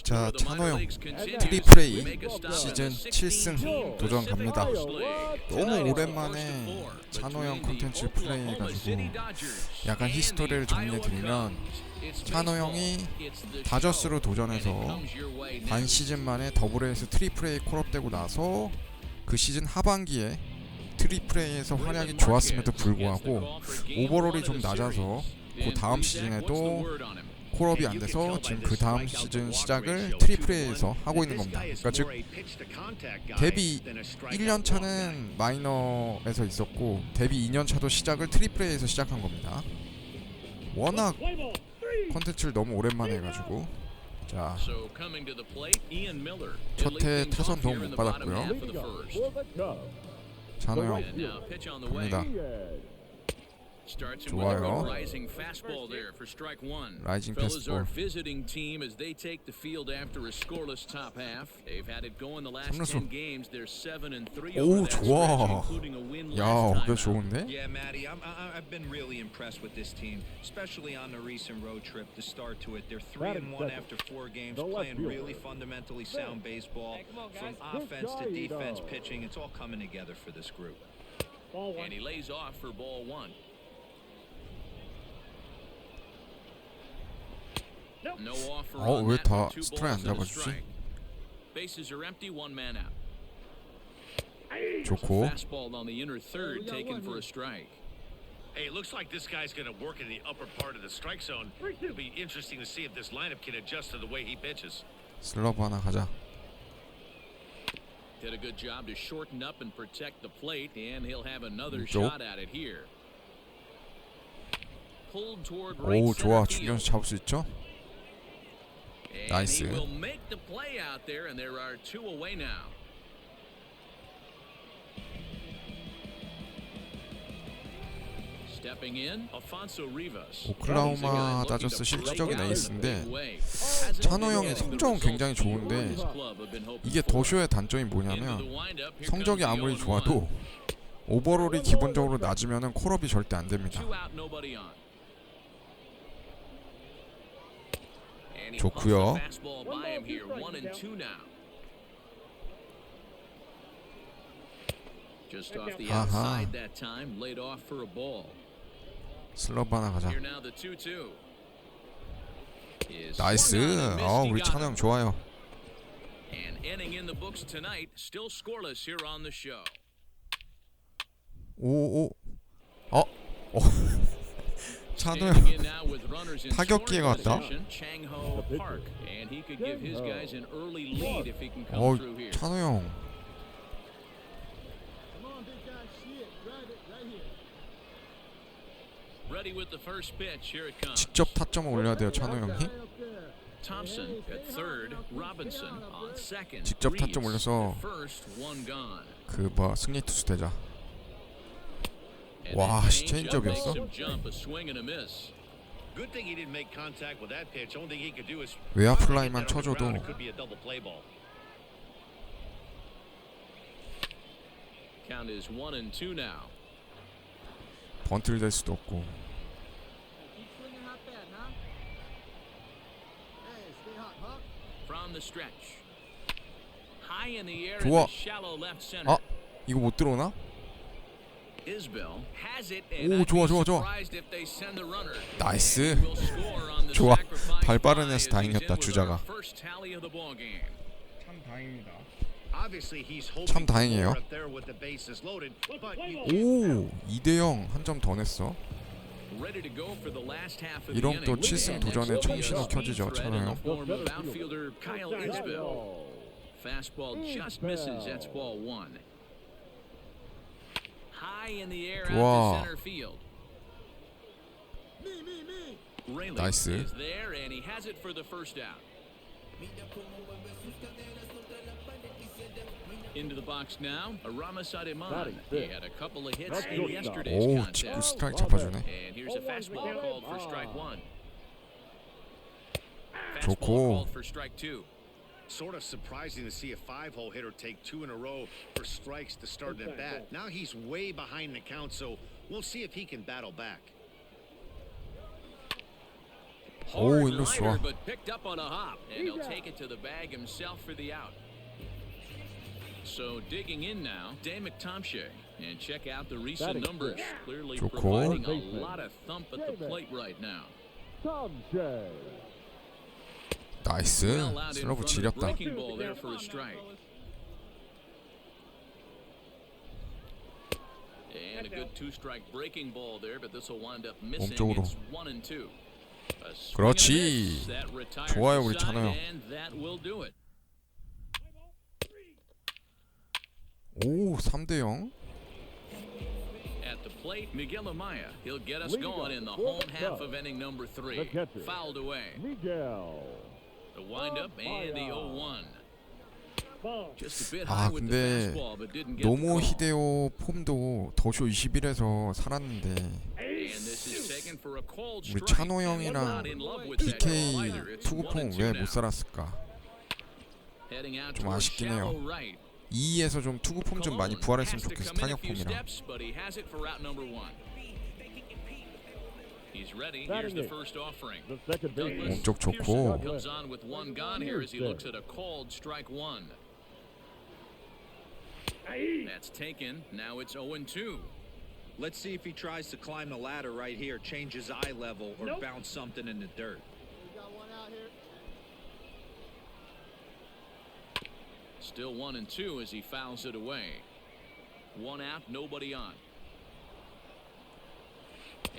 자, 찬호형 트리플레이 시즌 7승 도전 갑니다. 너무 오랜만에 찬호형 콘텐츠 플레이해가지고 약간 히스토리를 정리해드리면, 찬호형이 다저스로 도전해서 반 시즌 만에 더블에이스 트리플레이 콜업되고 나서 그 시즌 하반기에 트리플레이에서 활약이 좋았음에도 불구하고 오버롤이 좀 낮아서 그 다음 시즌에도 콜업이 안 돼서 지금 그 다음 시즌 시작을 트리플레이에서 하고 있는 겁니다. 그러니까 즉 데뷔 1년 차는 마이너에서 있었고 데뷔 2년 차도 시작을 트리플레이에서 시작한 겁니다. 워낙 컨텐츠를 너무 오랜만에 해가지고. 자, 첫해 타선 도움 못 받았고요. 찬호형 갑니다. 좋아요. 라이징 패스트볼. 3루수. 오, 좋아. 야, 어깨 좋은데? Yeah, Matty, I've been really impressed with this team, especially on the recent road trip. The start to it, they're 3-1 after 4 games, playing really fundamentally sound baseball. From offense to defense, pitching, it's all coming together for this group. And he lays off for ball 1. No offer on 왜 that. 다 2 스트라이크 안 balls and a 잡아주지? strike. Bases are empty, 1 man out. 좋고. Fastball on the inner third, taken for a strike. Hey, it looks like this guy's going to work in the upper part of the strike zone. It'll be interesting to see if this lineup can adjust to the way he pitches. 슬러브 하나 가자. Did a good job to shorten up and protect the plate, and he'll have another 왼쪽. shot at it here. Pulled toward right 오, 좋아. center 중견수 field. 잡을 수 있죠? And 나이스. he will make the play out there, and there are 2 away now. Stepping in, Alfonso Rivas. 오클라호마 다저스 실질적인 에이스인데 찬호형이 성적은 굉장히 좋은데 이게 더쇼의 단점이 뭐냐면 성적이 아무리 좋아도 오버롤이 기본적으로 낮으면 콜업이 절대 안 됩니다. 좋고요. 아하. 슬러브 하나 가자. 나이스. 우리 찬호형 좋아요. 오오. 찬호형 타격기가 왔다. 찬호형 직접 타점을 올려야 돼요. 찬호형이 직접 타점 올려서 그 승리 투수 되자. 와, 체인지업이었어? 외야 플라이만 쳐줘도 번트를 댈 수도 없고. 좋아. 이거 못 들어오나? 오, 좋아. 나이스. 좋아. 발 빠른 애서 다행이었다, 주자가. 참 다행이에요. 오, 2대0 한 점 더 냈어. 이런 또 7승 도전에 청신호 켜지죠, 찬호형. 좋아. 나이스. Into the box now, Aramis Ademan. He had a couple of hits in yesterday's 오, contest. 직구 스트라이크 잡아주네. And here's a fastball called for strike 1. 좋고. Fastball called for strike 2. Sort of surprising to see a 5-hole hitter take 2 in a row for strikes to start an at-bat. Now he's way behind the count, so we'll see if he can battle back. 오, 일루스 좋아. but picked up on a hop, and he'll take it to the bag himself for the out. So digging in now, Dave McTominay, and check out the recent numbers. Clearly 좋고. providing a lot of thump at the plate right now. 나이스. Well out in 슬러브 front of the 지렸다. breaking ball there for a strike. And a good two-strike breaking ball there, but this will wind up missing. 몸쪽으로. It's 1-2. A swing 그렇지. and a miss. That retires 좋아요, the 우리 side, 찬호 형. and that will do it. 오, 3대0. At the plate, Miguel Amaya. He'll get us going in the home half of inning number 3. Fouled away. The windup and the 0-1. Just a bit high 아, with the 근데 fastball, but didn't get the 노모 call. 히데오 폼도 더쇼 21에서 살았는데 And this is taken for a cold 우리 strike. 찬호 And 형이랑 not in love with that PK slider. It's 투구폼 1-2 왜 now. 못 살았을까? Heading out 좀 towards 아쉽긴 shallow 해요. right. 2에서 좀 투구폼 좀 많이 부활했으면 좋겠어. 타격 폼이랑. But he has it for route number 1. He's ready. Here's the first offering. Douglas 몸쪽 좋고. comes on with one gone here as he looks at a called strike 1. That's taken. Now it's 0-2. Let's see if he tries to climb the ladder right here, change his eye level, or bounce something in the dirt. Still 1-2 as he fouls it away. One out, nobody on.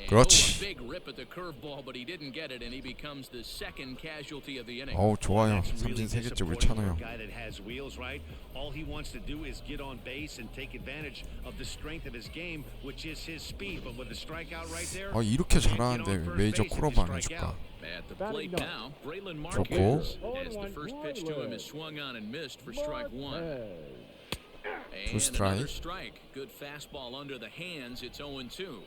And 그렇지. a big rip at the curveball, but he didn't get it, and he becomes the second casualty of the inning. 어우, 좋아요. That's really 삼진 3개째 우리 disappointing 찬호 for a 형. guy that has wheels, right? All he wants to do is get on base and take advantage of the strength of his game, which is his speed. But with the strikeout right there, 아, 이렇게 잘하는데 왜 메이저 콜업 안 해줄까? At the plate now, Braylon 좋고. Marquez. As the first pitch to him is swung on and missed for strike 1. And strike. another strike. Good fastball under the hands. It's 0-2.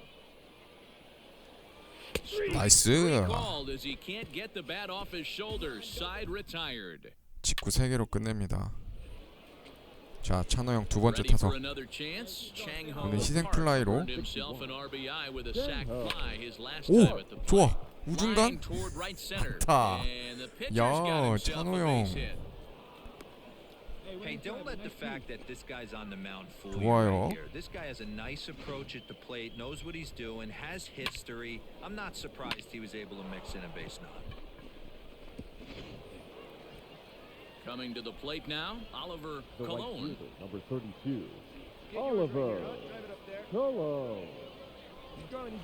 나이스. Called as he can't get the bat off his shoulders. Side retired. 직구 3개로 끝냅니다. 자, 찬호 형 두 번째 Ready 타석. for another chance. Chang Ho 오늘 희생 플라이로. earned himself an RBI with a sac fly his last 오, time at the plate. 좋아. 우중간. Line toward right center. 많다. And the pitcher's 야, got himself 찬호 a 형. base hit. Hey, don't let the fact that this guy's on the mound fool you 좋아요. right here. This guy has a nice approach at the plate, knows what he's doing, has history. I'm not surprised he was able to mix in a base knock. Coming to the plate now, Oliver Colon. Number 32. Oliver Colo.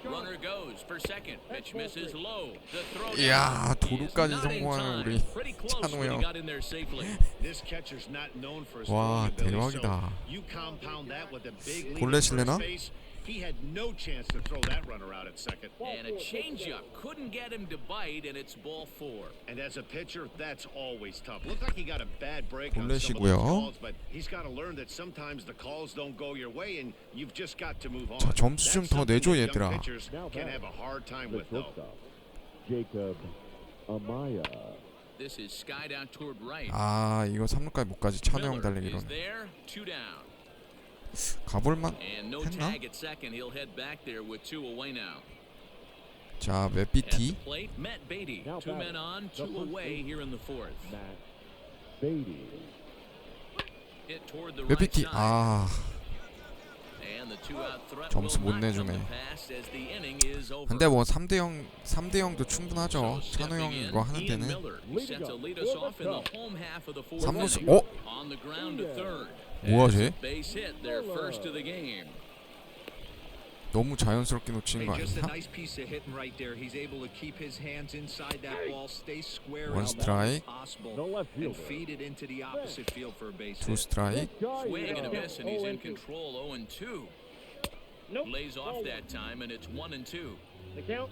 Runner goes for second. Pitch misses low. The throw 이야, down is 도루까지 not in 성공하는 time. 우리 Pretty close 찬호 when he 형. got in there safely. this catcher's not known for his 와, throwing ability, 대박이다. so you compound that with a big lead 볼넷 at first 실래나? base. He had no chance to throw that runner out at second. And a changeup couldn't get him to bite, and it's ball 4. And as a pitcher, that's always tough. Looked like he got a bad break on some of 볼넷이고요. those calls, but he's got to learn that sometimes the calls don't go your way, and you've just got to move on. 자, 점수 좀 That's 더 something 내줘, that young 얘들아. pitchers can have a hard time The with, though. shortstop, Jacob Amaya. This is skied out toward right. 아, 이거 3루까지 못 가지. 찬호 형 Miller is 달리기로는. there, 2 down. 가볼만 And no 했나? tag at second. He'll head back there with 2 away now. 자, At the 맵비티. plate, Matt Beatty. Now 2 men on, 2 away here in the 4th. Matt Beatty. Hit toward the right 맵비티. side. 아, And the 2-out threat 점수 will 못 not come 내주네. to pass as the inning is over. 근데 뭐 3대0도 충분하죠. So 찬호 형 stepping in, 이거 하는 Ian 데는. Miller. He's set to lead us off in the home half of the 4th 삼루수. inning. 어? On the ground to third. 뭐야, As 쟤? a base hit, their first of the game. 너무 자연스럽게 놓치는 Hey, 거 just a 아니야? nice piece of hitting right there. He's able to keep his hands inside that ball, stay square One as long strike. as possible, No left and fielder. feed it into the opposite field for a base 두 hit. 스트라이크. Swing and a miss, and he's in control. 0-2. Lays off that time, and it's 1-2.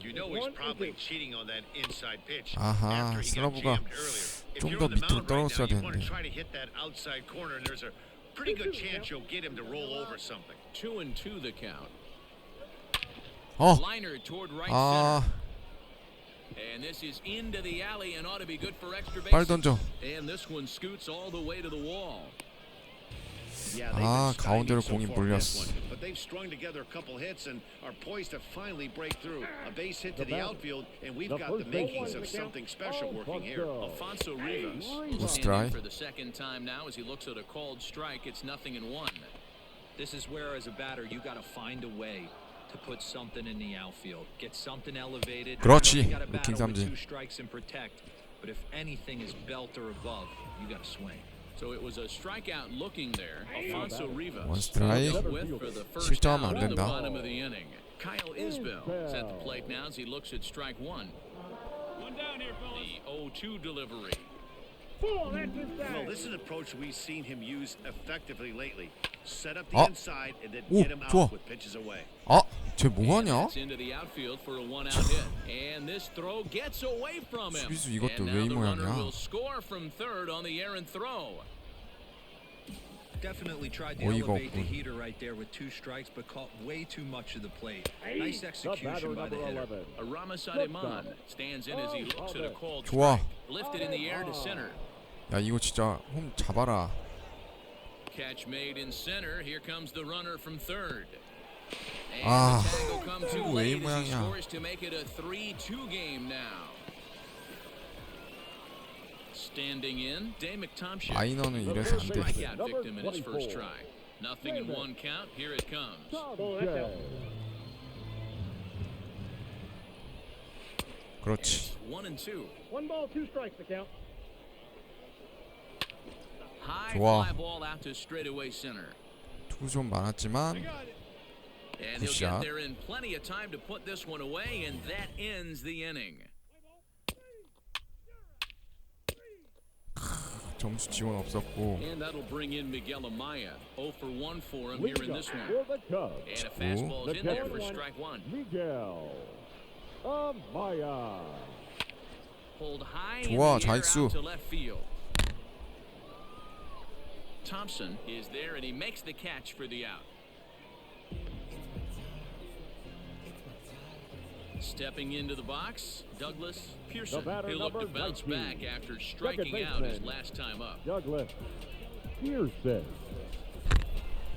You know he's probably cheating on that inside pitch 아하, after he got 슬러브가 jammed earlier. If 좀 you're 더 on the 밑으로 mound right now, 떨어졌어야 you want to 되는데. try to hit that outside corner, and there's a pretty good chance you'll get him to roll over something. 2-2 the count. 어, Liner toward right 아, center. And this is into the alley and ought to be good for extra 빨리 bases. 던져. And this one scoots all the way to the wall. Yeah, they've 아, been 가운데로 stymied 공이 so far in this 몰렸어. one, but they've strung together a couple hits and are poised to finally break through. A base hit to the outfield, and we've got the makings of something special working here. Alfonso Rivas Who's standing try? for the second time now as he looks at a called strike. It's 0-1. This is where, as a batter, you got to find a way to put something in the outfield. Get something elevated. 그렇지. You got to 루킹 battle with 삼진. 2 strikes and protect. But if anything is belt or above, you got to swing. So it was a strikeout looking there. Alfonso Rivas 원 스트라이크. dealt with for the first 실점하면 out 안 in the 된다. bottom of the inning. Kyle Isbell is at the plate now as he looks at strike one. The 0-2 delivery. Well, this is an approach we've seen him use effectively lately. Set up the 아. inside and then 오, get him 좋아. out with pitches away. 아, 쟤 And 뭐하냐? that's into the outfield for a one-out hit. And this throw gets away from him. 수비수 이것도 And 왜 now 이 the runner 모양이야? will score from third on the errant throw. Definitely tried to 어이가 elevate the 없군. heater right there with 2 strikes, but caught way too much of the plate. Nice The execution batter, by the number hitter. 11. Aramis Ademan stands in as he looks at a called 좋아. strike. Lifted in the air to center. 야, 이거 진짜 홈 잡아라. Catch made in center. Here comes the runner from third. And 아, the tag will come too 이거 왜 이 late as he 모양이야? scores to make it a 3-2 game now. Standing in, Dave McTomship. 마이너는 이래서 안 돼. Strikeout victim in his first try. Nothing in one count. Here it comes. 그렇지. 1-2. 1 ball, 2 strikes to count. High 좋아. fly ball out to straightaway center. 투구 좀 많았지만 And he'll 굿샷. get there in plenty of time to put this one away, and that ends the inning. 점수 지원 없었고. And that'll bring in Miguel Amaya. 0 for 1 for him here in this one. For the Cubs, And a fastball's in there for strike one. Miguel Amaya. Pulled high in 좋아, the air 좌익수. out to left field. Thompson is there, and he makes the catch for the out. Stepping into the box, Douglas Pearson. The batter, He'll look to number bounce 19. back after striking out his last time up. Douglas Pearson.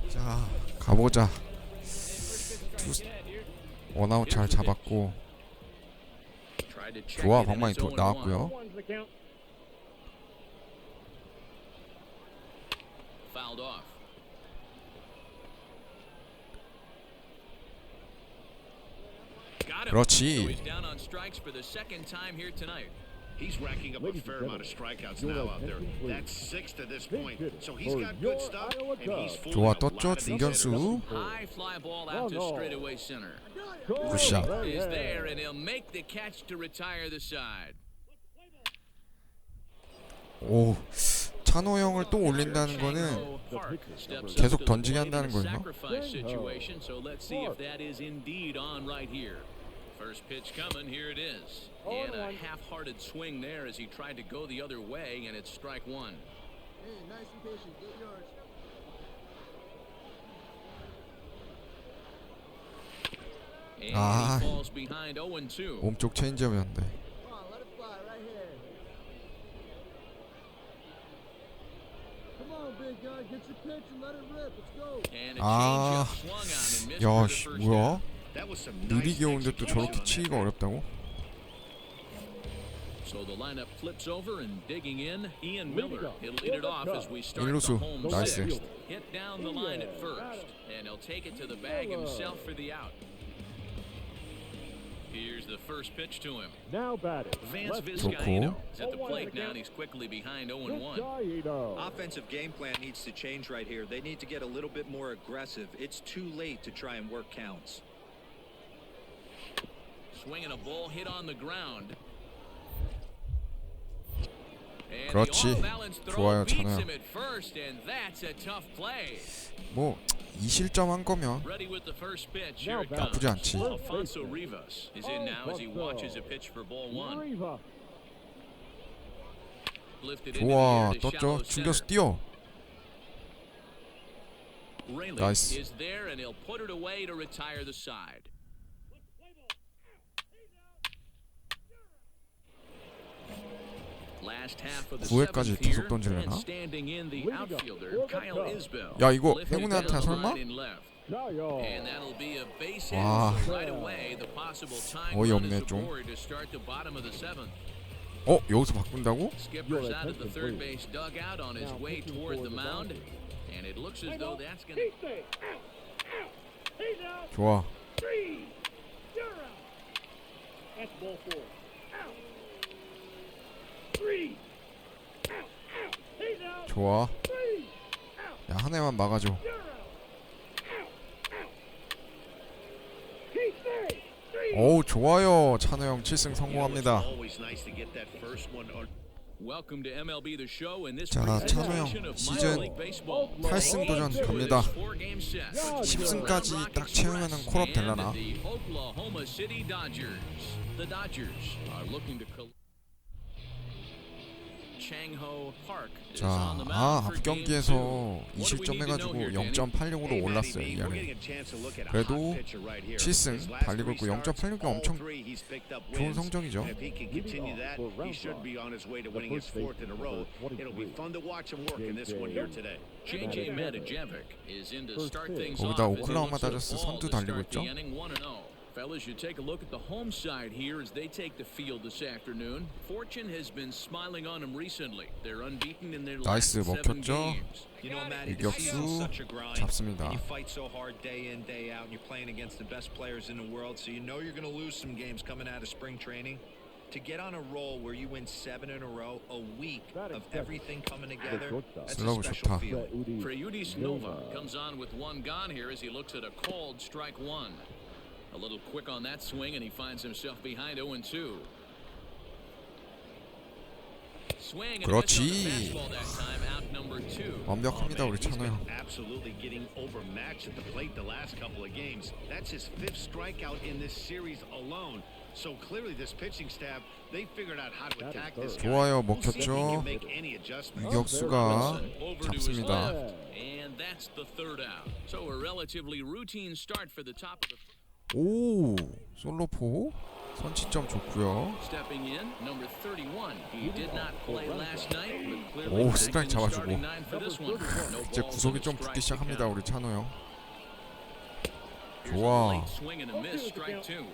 자, 가보자. 원아웃 잘 잡았고. Tried to check 좋아, it in 방망이 his 0-1. 나왔고요. Fouled off. Got him. 그렇지. So he's down on strikes for the second time here tonight. He's racking up a Ladies fair and amount of strikeouts your now out there. attention, please. That's 6 to this Big point. hitter So he's for got your good stuff, Iowa and he's Cubs. fooling 좋아, a lot 떴죠? of these hitters. 중견수. High fly ball out to no. straightaway center. 굿샷. Is there, and he'll make the catch to retire the side. 오, 찬호 형을 또 올린다는 거는 계속 던지게 한다는 거예요. Sacrifice situation, so let's see if that is indeed on right here. First pitch coming, here it is. And a half-hearted swing there as he tried to go the other way, and it's strike one. Hey, nice and patient. Get yours. And Ah. he falls behind 0-2. 몸쪽 체인지업이었는데. Come on, let it fly right here. Come on, big guy. Get your pitch and let it rip. Let's go. And a 아, changeup swung on and missed 야, for the 씨, first 뭐야? down. That was some nice 느리게 오는데 또 execution 저렇게 on that 치기가 one. 어렵다고? So the lineup flips over and digging in, Ian Miller. He'll lead it off as we start 일루수, the home 나이스. sixth. Hit down the line at first, and he'll take it to the bag himself for the out. Here's the first pitch to him. Now batting. Vance lefty Vizcaino is at the plate now, and he's quickly behind 0-1. Vizcaino. Offensive game plan needs to change right here. They need to get a little bit more aggressive. It's too late to try and work counts. Swinging a ball hit on the ground. And 그렇지. the off-balance throw 좋아요, beats 찬호야. him at first, and that's a tough play. 뭐 2실점 한 거면 Ready with the first pitch. Now Here it 나쁘지 comes. 않지. Alfonso Rivas is in now as he watches a pitch for ball one. Riva. Lifted into the 좋아, air to 떴죠? shallow 중견수 center. 뛰어. Rayleigh 나이스. is there, and he'll put it away to retire the side. Last half of the 9회까지 seventh 계속 here, 던지려나? and standing in the outfielder, Kyle Isbell. 야, 이거 Lifted 행운의 down 한타 the 설마? line in left. And that'll be a base hit. 와. So right away, the possible tying 어이없네, run is 좀. aboard to start the bottom of the seventh. 여기서 바꾼다고? Skipper's out of the third base dugout on his way toward the mound, and it looks as though that's going to. 좋아. That's ball four. Out. 3. Out. He's out. 좋아. 3. 야, 한 해만 막아줘. 어우, 좋아요. 찬호 형 7승 성공합니다. Welcome to MLB The Show, and this 자, 찬호 형 presentation of 시즌 minor league baseball. 8승 도전 갑니다. 4-game set. 10승까지 딱 채우면은 콜업 될라나? And the Oklahoma City Dodgers. The Dodgers are looking to Changho Park is 자, on the mound for 앞 game 경기에서 2. 2실점 해가지고 0.86으로 올랐어요, 이 안에. 그래도 7승 달리고 있고 0.86이 엄청 좋은 성적이죠. JJ Matijevic is in to start things 거기다 off as he 오클라호마 looks at a 다저스 ball 선두 to 달리고 start the 있죠. inning 1-0. Fellas, you take a look at the home side here as they take the field this afternoon. Fortune has been smiling on them recently. They're unbeaten in their last 나이스, 7 먹혔죠? games. You know, Matty, this 유격수 season's such a grind. 잡습니다. And you fight so hard day in, day out, and you're playing against the best players in the world, so you know you're going to lose some games coming out of spring training. To get on a roll where you win 7 in a row, a week of everything coming together, that's a 슬러브 special 좋다. feeling. Rtts Nova comes on with one gone here as he looks at a called strike one. A little quick on that swing, and he finds himself behind 0-2. Swing and a miss on the 그렇지. fastball that time, out number 2. 완벽합니다, 우리 찬호 형. Absolutely getting overmatched at the plate the last couple of games. That's his 5th strikeout in this series alone. So clearly this pitching staff, they figured out how to attack this guy. 좋아요, We'll see if he 먹혔죠. can make any adjustments. 유격수가 Over to his 잡습니다. left, and that's the third out. So a relatively routine start for the top of the. 오, 솔로포 선취점 좋고요. Stepping in, number 31. He did not play last night, but 오, clearly 스트라이크 in the 잡아주고. starting nine for this one. No 이제 balls 구속이 and a 좀 strike 붙기 to 시작합니다, count. 우리 찬호 형. Here's a 좋아. late swing and a miss, strike 2.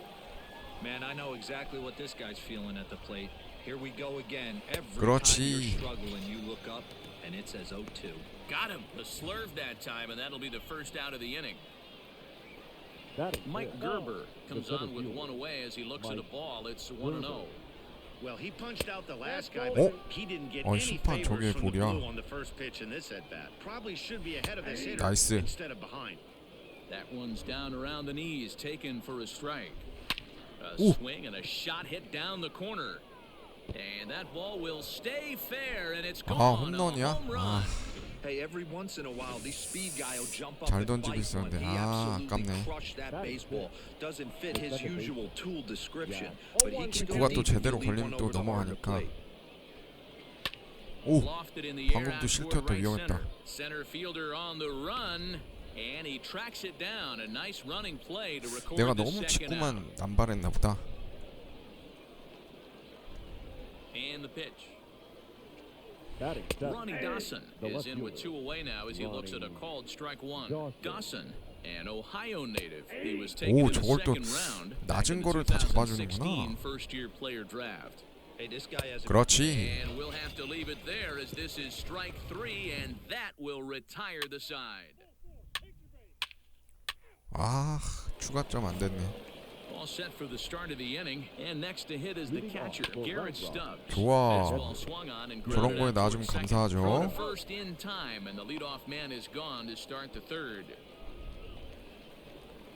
Man, I know exactly what this guy's feeling at the plate. Here we go again. Every 그렇지. time you're struggling, you look up, and it says 0-2. Got him. The slurve that time, and that'll be the first out of the inning. Mike Gerber comes on with one away as he looks at a ball. It's 1-0. Well, he punched out the last guy, 어? but he didn't get any 심판 저게 favors from the 볼이야. blue on the first pitch in this at bat. Probably should be ahead of his hitter 나이스. instead of behind. That one's down around the knees, taken for a strike. A Ooh. swing and a shot hit down the corner. And that ball will stay fair, and it's 아, gone. A 홈런이야? home run. 아, Hey, every once in a while, these speed guy will jump up 잘 and 던지고 fight one. 있었는데, He 아, absolutely 아깝네. crushed that baseball. Doesn't fit his usual tool description, but he can 직구가 또 go deep if 제대로 you leave one 걸리면 또 over the heart of the 넘어가니까. plate. 오, Lofted in the air 방금도 out 실투였다. toward right 위험했다. center. Center fielder on the run, and he tracks it down. A nice running play to record 내가 the 너무 second out. 직구만 남발했나 보다. And the pitch. Batting seventh. Ronnie Dawson The is left in with fielder. 2 away now as he looks at a called strike one. Dawson. Dawson, an Ohio native. He was taken 오, in the 저걸 또 second round back 낮은 in the 거를 다 2016 잡아주는구나. first-year player draft. Hey, this guy has a 그렇지. And we'll have to leave it there as this is strike 3, and that will retire the side. 아, 추가점 안 됐네. All set for the start of the inning, and next to hit is the catcher, Garrett Stubbs. 좋아. Fastball swung on and 저런 grounded 거에 out 나 toward 좀 second. 감사하죠. Throw to first in time, and the leadoff man is gone to start the third.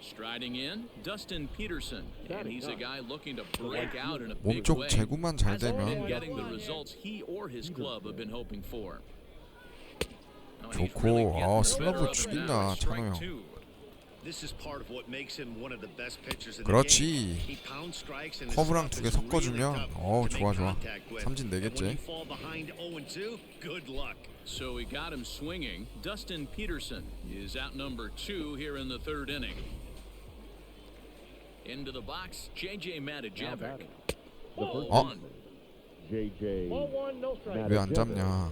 Striding in, Dustin Peterson, and he's a guy looking to break out in a big 몸쪽 way. 제구만 잘 Hasn't been 되면 getting the results he or his club have been hoping for. Oh, and he's really 좋고, getting 아, the 슬러브 better of it 죽인다, now. 찬호 Strike 형. 2. This is part of what makes him one of the best pitchers in the 그렇지. game. He pounds strikes and his 커브랑 stuff 두 개 is really 섞어주면, tough 어, to make 좋아, 좋아. contact with. 삼진 And when 내겠지. you fall behind 0-2, good luck. So he got him swinging. Dustin Peterson is out number 2 here in the third inning. Into the box, JJ Now Matijevic. batting. The first 어? One. JJ. Ball one, no strike. 왜 안 잡냐?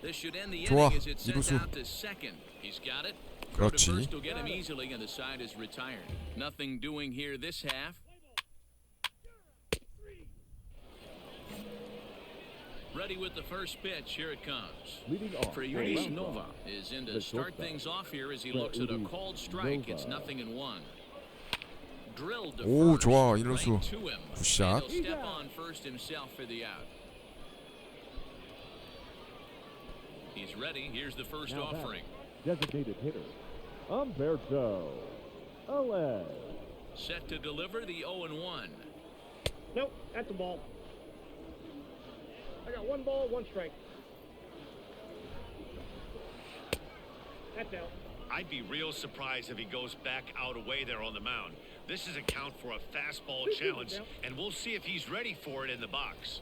This should end the 좋아, inning as it sends 이루수. out to second. He's got it. Throw to 그렇지. first will get him easily, and the side is retired. Nothing doing here this half. Ready with the first pitch. Here it comes. Leading off. Rtts Nova is in to start things off here as he looks at a called strike. It's 0-1. Drilled to 오, first, 좋아, right 이루수. to him. 굿샷. And he'll step on first himself for the out. He's ready. Here's the first Now back. offering. Designated hitter. Umberto Alez. Set to deliver the 0-1. Nope, that's the ball. I got one ball, one strike. That's out. I'd be real surprised if he goes back out away there on the mound. This is a count for a fastball challenge, and we'll see if he's ready for it in the box.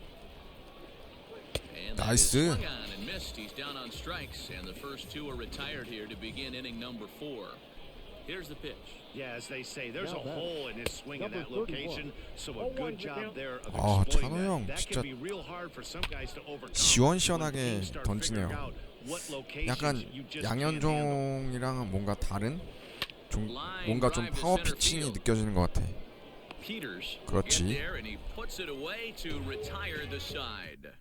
And that is 나이스. swung on and missed. He's down on strikes, and the first two are retired here to begin inning number 4. Here's the pitch. Yeah, as they say, there's a Now back. hole in his swing in Number that location, 31. so Oh, a good one, job count. there of 아, exploiting 찬호 형 that. That 진짜 can be real hard for some guys to overcome. 시원시원하게 When teams start 던지네요. figuring out what locations 약간 you just can't handle. 양현종이랑은 뭔가 다른 좀 Line 뭔가 좀 drive to 파워 center 피칭이 field. 느껴지는 것 같아. Peters will get 그렇지. there, and he puts it away to retire the side.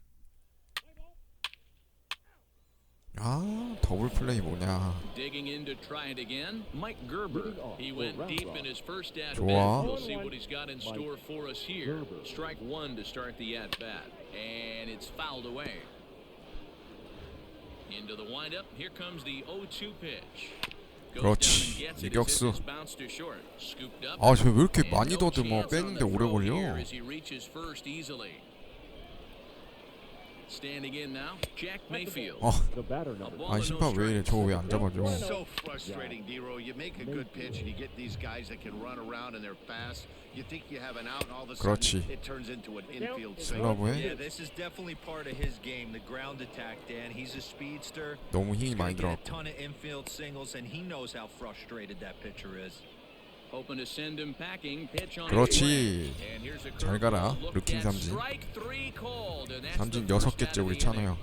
아, 더블 플레이 뭐냐? Digging in to try it again, Mike Gerber. He went deep in his first at bat. 좋아. We'll see what he's got in store for us here. Strike one to start the at bat, and it's fouled away. Into the windup. Here comes the 0-2 pitch. Goes 그렇지. down and gets it as 유격수. it's bounced to short. Scooped up. 아, 쟤 왜 이렇게 And 많이 no 더듬어? chance on 빼는데 the 오래 throw 걸려. here as he reaches first easily. Standing in now, Jack Mayfield. The batter number. 아, 심판 왜 이래? 저거 왜 안 잡아줘? So frustrating, D-Row. You make a good pitch and you get these guys that can run around and they're fast. You think you have an out, and all of a 그렇지. sudden it turns into an infield single. 쓰라고 Yeah, 해? this is definitely part of his game, the ground attack, Dan. He's a speedster. 너무 힘이 He's gonna 많이 get a 들어갔고. ton of infield singles, and he knows how frustrated that pitcher is. Hoping to send him packing. Pitch on 그렇지. his way. And here's a 잘 가라. curveball. Look 루킹 at 삼진. strike 3 called, and that's 삼진 the first 6개째 out of 우리 the 찬호 inning. 형.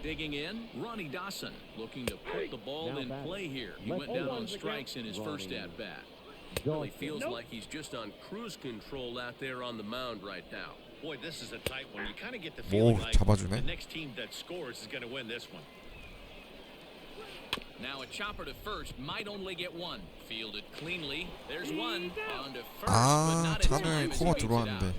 Digging in, Ronnie Dawson looking to put the ball Now in batting. play here. He Left went down 0-1 on strikes in his first Ronnie at bat. Really Dawson. feels like he's just on cruise control out there on the mound right now. Boy, this is a tight one. You kind of get the 오, feeling like the 잡아주네. next team that scores is going to win this one. Now a chopper to first, might only get one. Fielded cleanly. There's one on to first, but 아, not in 찬호 time 형이 as 코가 he beats it out. 들어왔는데.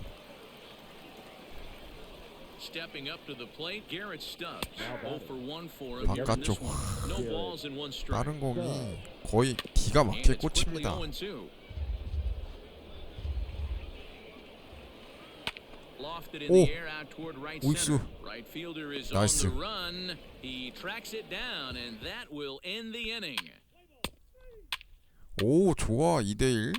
Stepping up to the plate, Garrett Stubbs. 0 for 1 for him. 바깥쪽. No balls and one strike. 빠른 공이 거의 기가 And 막히게 it's quickly 꽂힙니다. 0-2. Lofted in 오, the air out toward right 우익수. center. Right fielder is 나이스. on the run. He tracks it down, and that will end the inning. 오, 좋아. 2대1.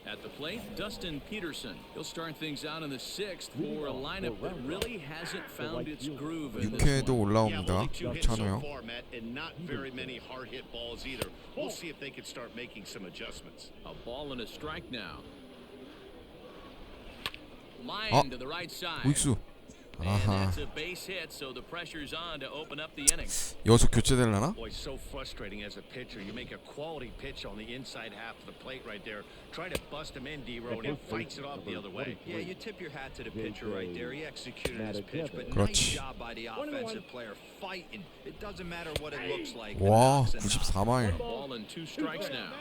At the plate, Dustin Peterson. He'll start things out in the 6th for a lineup that really hasn't found its groove in this 6회에도 one. 올라옵니다. only 2 hits 찬호 so 형. far, Matt, and not very many hard hit balls either. We'll see if they can start making some adjustments. A ball and a strike now. Line to the right side. 우익수. And 아하. that's a base hit, so the pressure's on to open up the inning. 여기서 교체되려나? Boy, so frustrating as a pitcher. You make a quality pitch on the inside half of the plate right there. Try to bust him in, D-Row, and he fights it off the other way. Yeah, you tip your hat to the pitcher right there. He executed his pitch, but 그렇지. nice job by the offensive player fighting. It doesn't matter what it looks like. 와, The knocks and 94마일. Ball and 2 strikes now.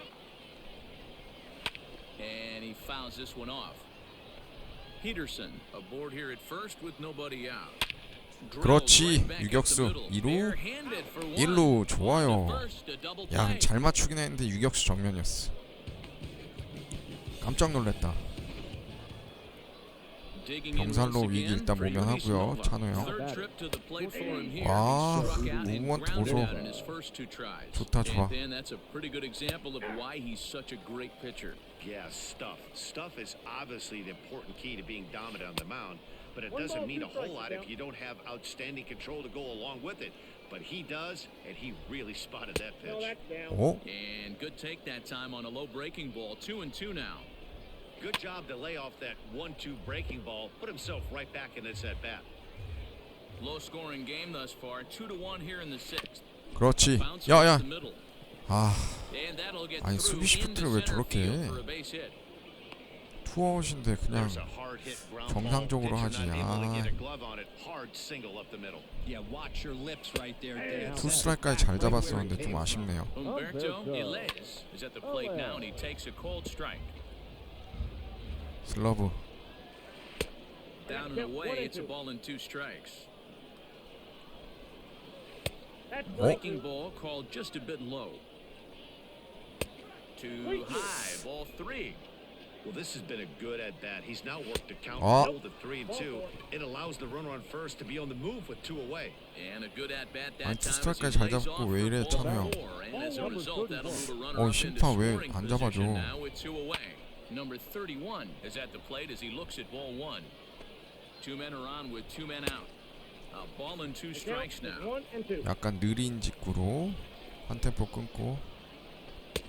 And he fouls this one off. Peterson aboard here at first with nobody out. 그렇지. 유격수 2루 1루 좋아요. 야, 잘 맞추긴 했는데 유격수 정면이었어. 깜짝 놀랐다. 경살로 위기 일단 모면하고요. 찬호 형. 와, 무브먼트 보소. 좋다, 좋아. And that's a pretty good example of why he's such a great pitcher. Yeah, stuff. Stuff is obviously the important key to being dominant on the mound, but it doesn't mean a whole lot if you don't have outstanding control to go along with it. But he does, and he really spotted that pitch. 오? And good take that time on a low breaking ball. 2-2 now. Good job to lay off that 1-2 breaking ball. Put himself right back in this at bat. Low scoring game thus far. 2-1 here in the sixth. 그렇지. Bounce 야야. across the middle. 아, And that'll get 아니 through 수비 시프트를 into 왜 center 저렇게 field 해? for a base hit. 투아웃인데 그냥 There's a hard hit ground 정상적으로 ball. 하지. Pitcher not able to 아, get a glove on it. Hard single up the middle. Yeah, watch your lips right there, Dan. 투 스트라이크까지 잘 잡았었는데 좀 아쉽네요. Humberto Iles is at the plate now, and he takes a cold strike. 슬러브. Down and away, it's a ball and 2 strikes. Breaking ball called just a bit low. Too high, ball 3. Well, this has been a good at bat. He's now worked the count Oh. to 3-2. It allows the runner on first to be on the move with 2 away. And a good at bat 아니 that 투 time as 스트라이크까지 he 잘 lays 잡고 off 왜 for 이래 ball 찬우 형. 4. And as a result, that'll move a runner 어, up into 심판 왜 scoring 안 잡아줘? position now with 2 away. Number 31 is at the plate as he looks at ball 1. 2 men are on with 2 men out. A ball and 2 strikes now. 1 and 2. 약간 느린 직구로 한 템포 끊고.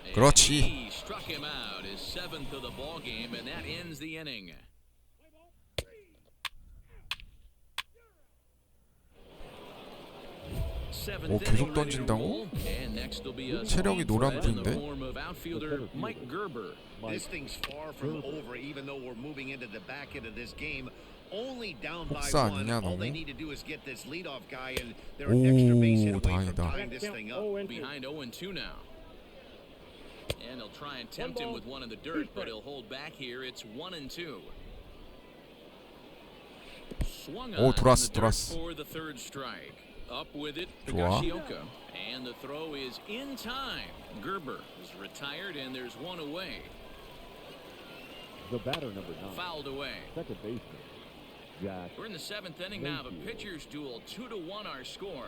And 그렇지. he struck him out, his 7th of the ball game, and that ends the inning. 오, 계속 던진다고? 체력이 노란불인데? This thing's far from over, even though we're moving into the back end of this game. Only down by 복사 1. 아니냐, All they 너무? need to do is get this leadoff guy, and they're an extra base hit 오, away from 다행이다. tying this thing up. Behind 0-2 now. And they'll try and tempt him with one in the dirt, but he'll hold back here. It's 1-2. Swung 오, on 돌았어, in the dirt 돌았어. for the 3rd strike. Up with it, 좋아. Higashioka. And the throw is in time. Gerber is retired, and there's 1 away. The batter, number 9. Fouled away. Second baseman, Jack. We're in the 7th inning now. The pitcher's duel, 2-1 our score.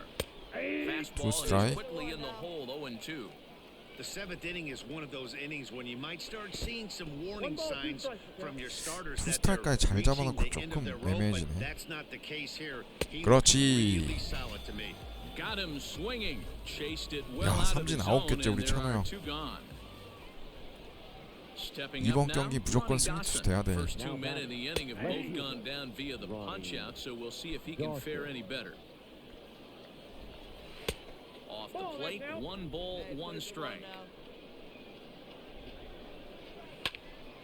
Two Fastball strike. is quickly in the hole, 0-2. The 7th inning is one of those innings when you might start seeing some warning signs from your starters 투 that they're 스트라이크까지 잘 reaching 잡아놓고 the end of 조금 their rope, but 애매해지네. that's not the case here. He 그렇지. looks really solid to me. Got him swinging. Chased it well 야, out of the 삼진 zone, 9개째 우리 and there 찬호 are 형. 2 gone. Stepping 이번 up now, 경기 무조건 Ronnie 스미투스 Dawson. 돼야 돼. First 2 men in the inning have both gone down via the punch-out, so we'll see if he can fare any better. Off the plate, 1 ball, 1 strike.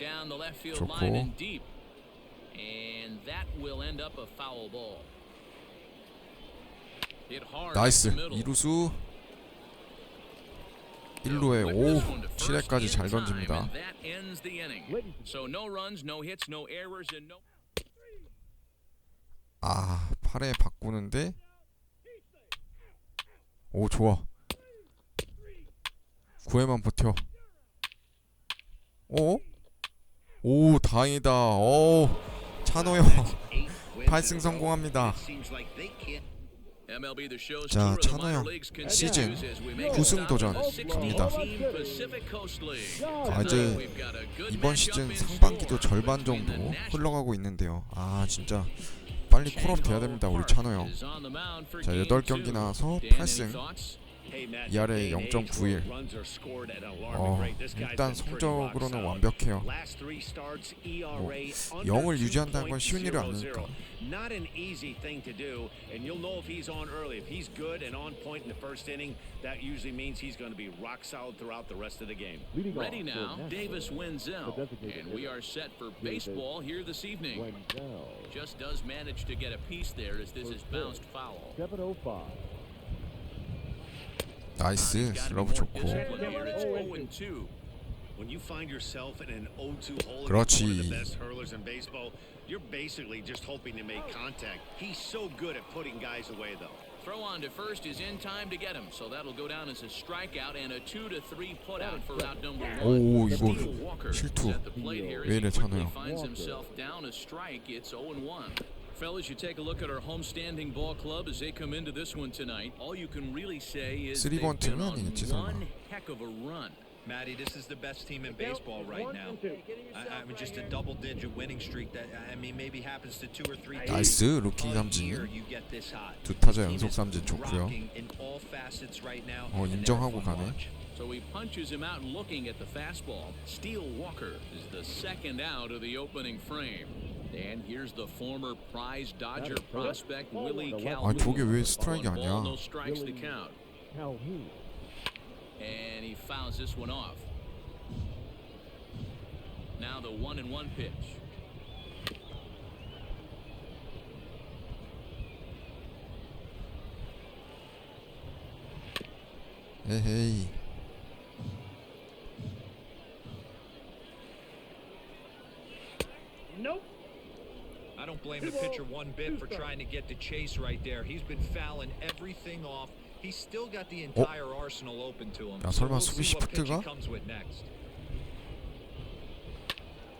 Down the left field 좋고. line and deep. And that will end up a foul ball. Hit hard 나이스. up the middle. 이루수 1루에 오 7회까지 잘 던집니다. So no runs, no hits, no errors, and no. 아 8회 바꾸는데 오 좋아. 9회만 버텨. 오? 오 다행이다. 오 찬호 형 8승 성공합니다. 자 찬호 형 시즌 9승 도전 갑니다. 아 이제 이번 시즌 상반기도 절반 정도 흘러가고 있는데요. 아 진짜 빨리 콜업 돼야 됩니다 우리 찬호 형. 자 8경기 나와서 8승 이 아래 0.91. 일단 성적으로는 완벽해요. 뭐 0을 유지한다는 건 쉬운 일이 아니니까. Not an easy thing to do, and you'll know if he's on early. If he's good and on point in the first inning, that usually means he's going to be rock solid throughout the rest of the game. Ready now, Davis Wenzel, and we are set for baseball here this evening. Just does manage to get a piece there as this is bounced foul. 7:05. 나이스 슬러브 좋고. When you find yourself in an 0-2 hole 그렇지. against one of the best hurlers in baseball, you're basically just hoping to make contact. He's so good at putting guys away, though. Throw on to first is in time to get him, so that'll go down as a strikeout and a 2-3 putout for out number 1. 오 이거 Steve Walker 실투. is at the plate here as 왜 he 이래 quickly 찬호요. finds himself down a strike. It's 0-1. Fellas, you take a look at our homestanding ball club as they come into this one tonight. All you can really say is they've been 3번트는 on 아니겠지 설마. one heck of a run. Matty, this is the best team in baseball right now. I mean, just a double-digit winning streak that I mean maybe happens to 2 or 3 teams. 나이스 루키 A 삼진. year you get this hot. 두 타자 This team 연속 is 삼진 좋고요. rocking in all facets right now, 어 and they're 인정하고 fun to 가네. watch. So he punches him out looking at the fastball. Steele Walker is the second out of the opening frame. And here's the former prize Dodger prospect Willie Calhoun. 저게 왜 스트라이크 One ball, 아니야? no strikes the count. Calhoun. And he fouls this one off. Now the 1-1 pitch. 에헤이. Nope. I don't blame the pitcher one bit for trying to get the chase right there. He's been fouling everything off. He's still got the entire arsenal open to him. 야, So 설마 we'll 수비 see what pitch he 시프트가? comes with next.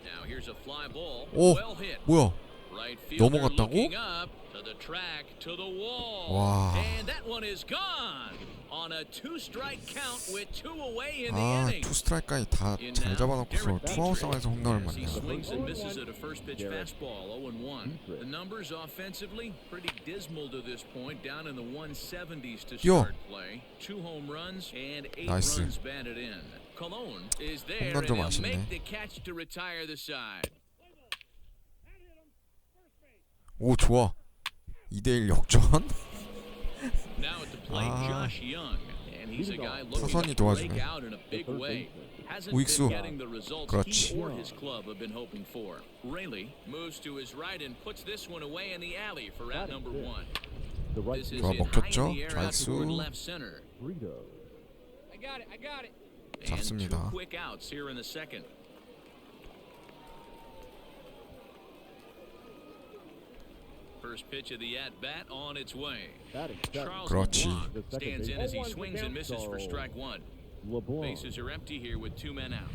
Now here's a fly ball. 오, Well hit. 뭐야? Right fielder 넘어갔다고? looking up to the track to the wall. 와. And that one is gone on a two-strike count with two away in the 아, inning. 투 스트라이크까지 다 잘 잡아놓고서 투아웃 상황에서 홈런을 As he 맞냐? swings and misses at a first pitch fastball, 0-1. The numbers offensively pretty dismal to this point, down in the 170s to 뛰어. start play. 2 home runs and 8 나이스. runs batted in. Cologne is there 홈런 and 좀 he'll 아쉽네. make the catch to retire the side. 오, 좋아. 2대1 역전? Now at the plate, Josh Young, and he's a guy looking 타선이 to 도와주네. break out in a big way. Hasn't 우익수. been getting the results 그렇지. he or his club have been hoping for. Rayleigh moves to his right and puts this one away in the alley for out number 1. The right This is 좋아, hit high 먹혔죠? in the air out toward 좌익수. left center. Brito. I got it. And 2 잡습니다. quick outs here in the second. First pitch of the at-bat on its way. Batting second. Charles 그렇지. LeBlanc stands in as he swings and misses for strike 1. LeBlanc. Bases are empty here with 2 men out.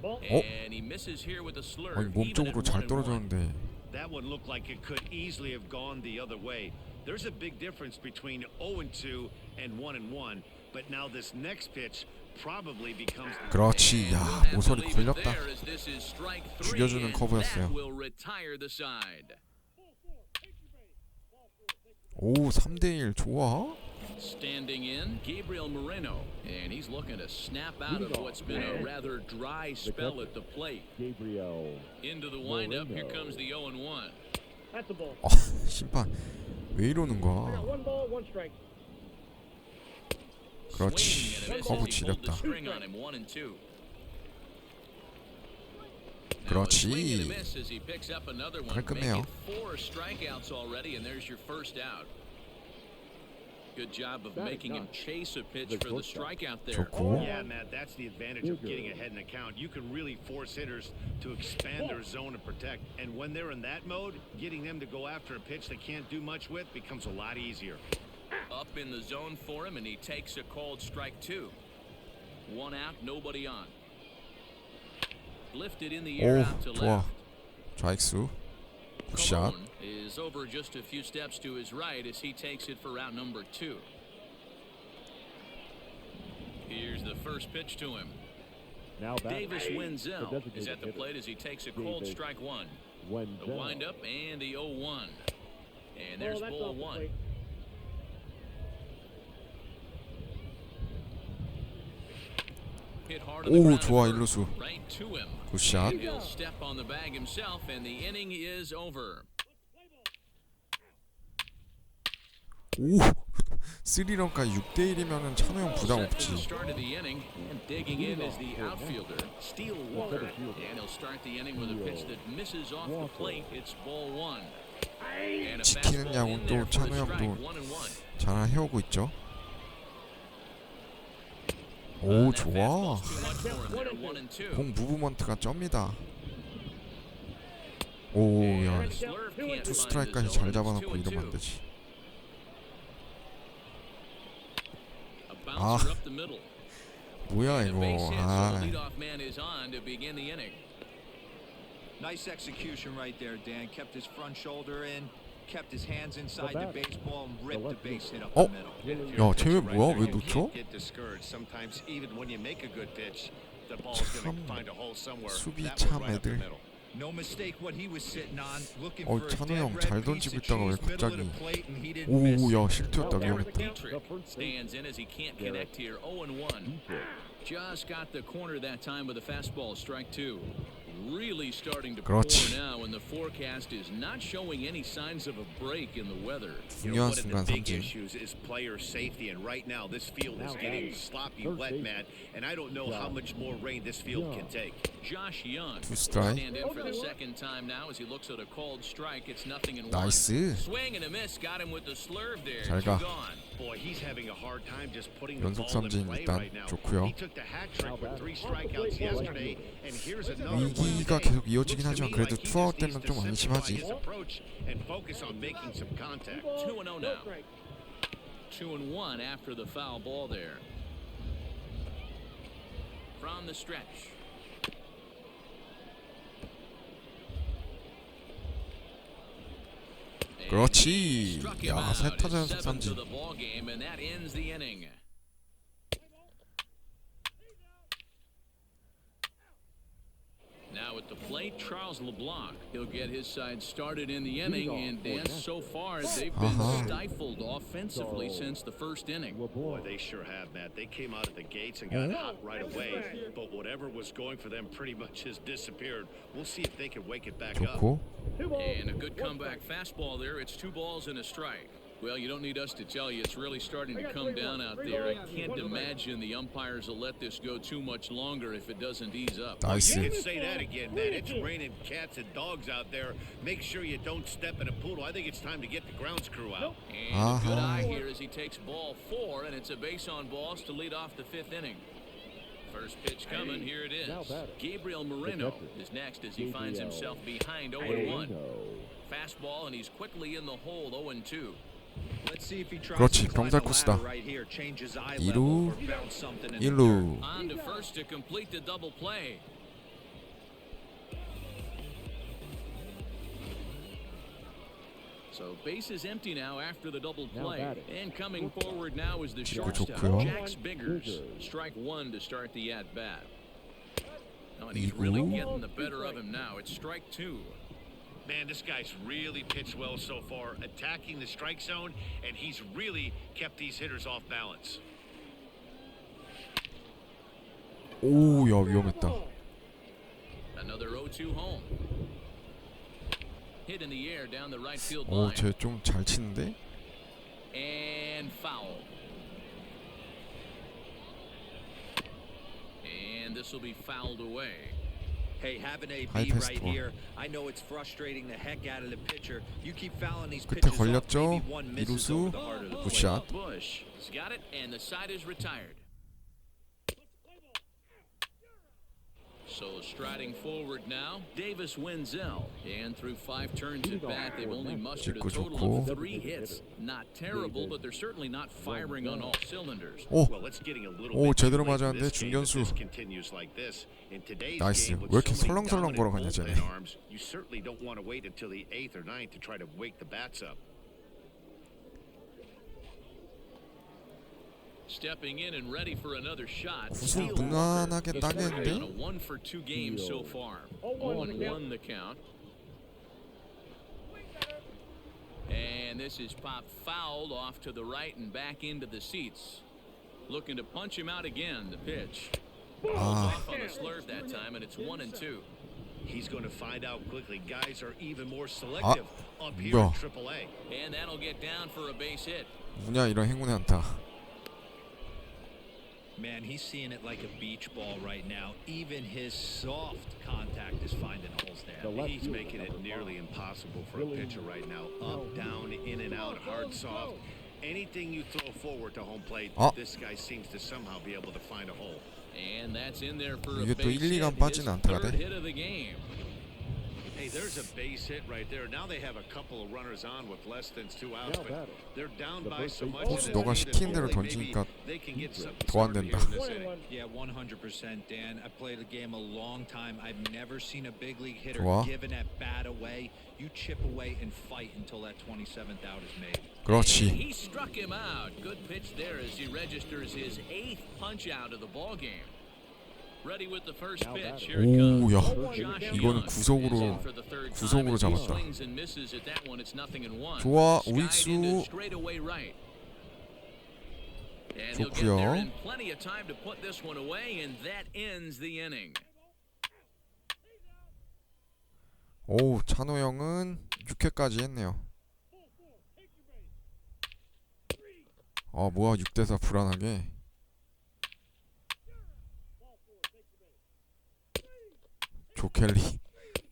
Ball. And he misses here with a slurve. 아니, 몸 even 쪽으로 at 잘 1-1. 떨어졌는데. That one looked like it could easily have gone the other way. There's a big difference between 0-2 and 1-1, but now this next pitch probably becomes 그렇지. 야, We'll have to 모서리 leave it 걸렸다. there as this is strike 3, 죽여주는 and 커브였어요. that will retire the side. 오, 3대1 좋아. Standing in, Gabriel Moreno, and he's looking to snap out of what's been a rather dry spell at the plate. Gabriel. Into the windup, here comes the 0-1. That's the ball. 아, 심판 왜 이러는 I got 거야? 1 ball, 1 strike. 그렇지. Swing and a miss 커브 as he pulled the 지렸다. string on him, 1-2. 그렇지. Now a swing and a miss as he picks up another one. 깔끔해요. Make it 4 strikeouts already, and there's your first out. Good job of making him chase a pitch for the strikeout there. 좋고. Yeah, Matt, that's the advantage of getting ahead in the count. You can really force hitters to expand their zone and protect. And when they're in that mode, getting them to go after a pitch they can't do much with becomes a lot easier. Up in the zone for him, and he takes a called strike 2. 1 out, nobody on. Lifted in the air 오, out to 좋아. left. 좌익수. 굿샷. Cologne is over just a few steps to his right as he takes it for route number 2. Here's the first pitch to him. Now batting. Davis Wenzel The is designated at the hitter. plate as he takes a cold Davis strike 1. The Wenzel. windup and the 0-1. And there's That's ball off the 1. plate. Hit hard on the 오, ground 좋아, at first. 일루수. Right to him. 굿샷. And he'll step on the bag himself, and the inning is over. 오, 3런까지 6대1이면은 찬호 형 부담 Set for the 없지. start of the inning, and digging in is the outfielder, Steele Walker. And he'll start the inning with a pitch that misses off the plate. It's ball 1. And a 지키는 fastball in there 야구도 for 찬호 the strike, 형도 1-1. 잘 해오고 있죠. 오, That 좋아. fastball's too much for him there, 1-2. 공 무브먼트가 쩝니다. 오, 야, And Slurve can't 투 find 스트라이크까지 the 잘 zone. 잡아놓고 It's 이러면 안 2-2. 되지. A bouncer up the middle. 뭐야 And a base 이거. hit, so the 아, leadoff man is on to begin the inning. Nice execution right there, Dan. Kept his front shoulder in, kept his hands inside the baseball, and ripped the base hit up 어? the middle. 야, 쟤왜 뭐야? 왜 놓쳐? Get discouraged. Sometimes even when you make a good pitch, the ball's going 참 to find a hole somewhere. 수비 That 참 one right up the 애들. middle. No mistake what he was sitting on. Looking for a 찬호 dead 형 red 잘 piece 던지고 of 있다가 왜 cheese, middle of 갑자기 the plate, and he didn't miss. 오야 실투였다 Derek 위험했다. Dietrich stands in as he can't connect here. 0-1. Just got the corner that time with a fastball, strike two. Really starting to pour 그렇지. now, and the forecast is not showing any signs of a break in the weather. 중요한 One of 순간 the big 삼진. issues is player safety, and right now this field is Now getting batting. sloppy Third wet, base. Matt, and I don't know how much more rain this field can take. Josh Young 투 will 스트라이크. stand in for the second time now as he looks at a called strike. It's 0-1. 나이스. Swing and a miss, got him with the slurve there. 잘 Two 가. gone. Boy, he's having a hard time just putting the 연속 ball in 삼진 play 일단 right now. 좋고요. He took the hat trick with 3 strikeouts yesterday, and here's another one 위기가 today. 계속 이어지긴 Looks to 하지만 me 그래도 like he 투아웃 just needs 때는 to 좀 simplify 안심하지. his approach and focus on making some contact. 2-0 now. 2-1 after the foul ball there. From the stretch. 그렇지. Struck him 야, out. 세 타자 It's 연속 7 to 삼진. the ball game, and that ends the inning. Now at the plate, Charles LeBlanc. He'll get his side started in the inning, and Dan, so far they've been stifled offensively since the first inning. Boy, they sure have, Matt. They came out of the gates and got hot right away, but whatever was going for them pretty much has disappeared. We'll see if they can wake it back up. 좋고. And a good comeback fastball there. It's 2 balls and a strike. Well, you don't need us to tell you, it's really starting to come down out there. I can't imagine the umpires will let this go too much longer if it doesn't ease up. You 나이스. can say that again, man. It's raining cats and dogs out there. Make sure you don't step in a poodle. I think it's time to get the grounds crew out. And a good eye here as he takes ball 4, and it's a base on balls to lead off the 5th inning. First pitch coming, here it is. Gabriel Moreno is next as he finds himself behind 0-1. Fastball, and he's quickly in the hole, 0-2. Let's see if he tries 그렇지, to climb 병살 the 코스다. ladder right here, change his eye 2루, level, or bounce something in the 1루. On to first to complete the double play. So base is empty now after the double play. And coming forward now is the shortstop, 좋고요. Jax Biggers. Strike 1 to start the at-bat. Oh, and he's really getting the better of him now. It's strike 2. Man, this guy's really pitched well so far, attacking the strike zone, and he's really kept these hitters off balance. 오, 야 위험했다. Another 0-2 home. Hit in the air down the right field line. 오, 쟤 좀 잘 치는데? And foul. And this will be fouled away. Hey, having a 하이 B right 패스트볼. here, I know it's frustrating the heck out of the pitcher. You keep fouling these 끝에 pitches off, 걸렸죠? maybe one misses 이루수 over the heart of the plate. 굿샷. Bush has got it, and the side is retired. So striding forward now, Davis Wenzel. And through 5 turns at bat, they've only mustered a 찍고 total of 좋고. 3 hits. Not terrible, but they're certainly not firing on all cylinders. 오, Well, it's getting a little 오 bit 제대로 too late for 맞았는데 this game if 중견수. this continues like this. In today's 나이스. game, with 왜 이렇게 so many 설렁설렁 dominant 걸어가냐, bullpen 쟤네. arms, you certainly don't want to wait until the 8th or 9th to try to wake the bats up. Stepping in and ready for another shot. 구슬 Steele 무난하게 Walker is on a 따겠는데? 1 for 2 games so far. 0-1 the count. And this is popped fouled off to the right and back into the seats. Looking to punch him out again. The pitch. 아, Off on the slurve that time, and it's 1-2. He's going to find out quickly. Guys are even more selective up here 뭐야. in AAA. And that'll get down for a base hit. 뭐냐 이런 행운의 안타. Man, he's seeing it like a beach ball right now. Even his soft contact is finding holes there. He's making it nearly impossible for a pitcher right now. Up, down, in and out, hard, soft. Anything you throw forward to home plate, this guy seems to somehow be able to find a hole. And that's in there for a 이게 또 base 1, 2간 hit. 빠진 His 안타가 third 돼. hit of the game. Hey, there's a base hit right there. Now they have a couple of runners on with less than 2 outs, but they're down by so much. 혹시 너가 시킨 대로 던지니까 더 안 된다. Yeah, 100%, Dan. I played the game a long time. I've never seen a big league hitter 좋아. giving that bat away. You chip away and fight until that 27th out is made. 그렇지. He struck him out. Good pitch there as he registers his 8th punch out of the ball game. Ready with the first pitch. Here it comes. 오야 Josh 이거는 Young 구석으로 is in for the third time 구석으로 as he 잡았다. swings and misses at that one. It's 0-1. 좋아, Skied into 우익수. straightaway right. And he'll get there 좋고요. in plenty of time to put this one away, and that ends the inning. 오 찬호 형은 6회까지 했네요. 아 뭐야 6대4 불안하게. 조켈리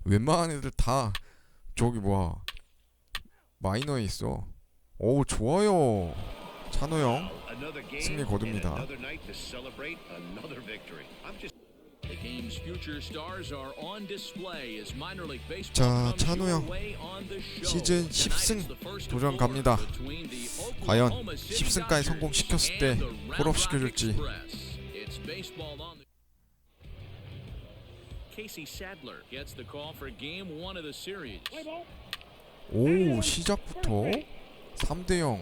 웬만한 애들 다 저기 뭐야 마이너에 있어. 오 좋아요 찬호 형 승리 거둡니다. The game's future stars are on display as minor league baseball 자 comes 찬호 your 형 way on the show. 시즌 Tonight is the 10승 first 도전 of 갑니다. four between the 과연 Oklahoma City 10승까지 Dodgers 성공시켰을 때 and the Round 홀업 Rock 시켜줄지. Express. It's baseball on the Casey Sadler gets the call for game 1 of the series. 오 시작부터 3대0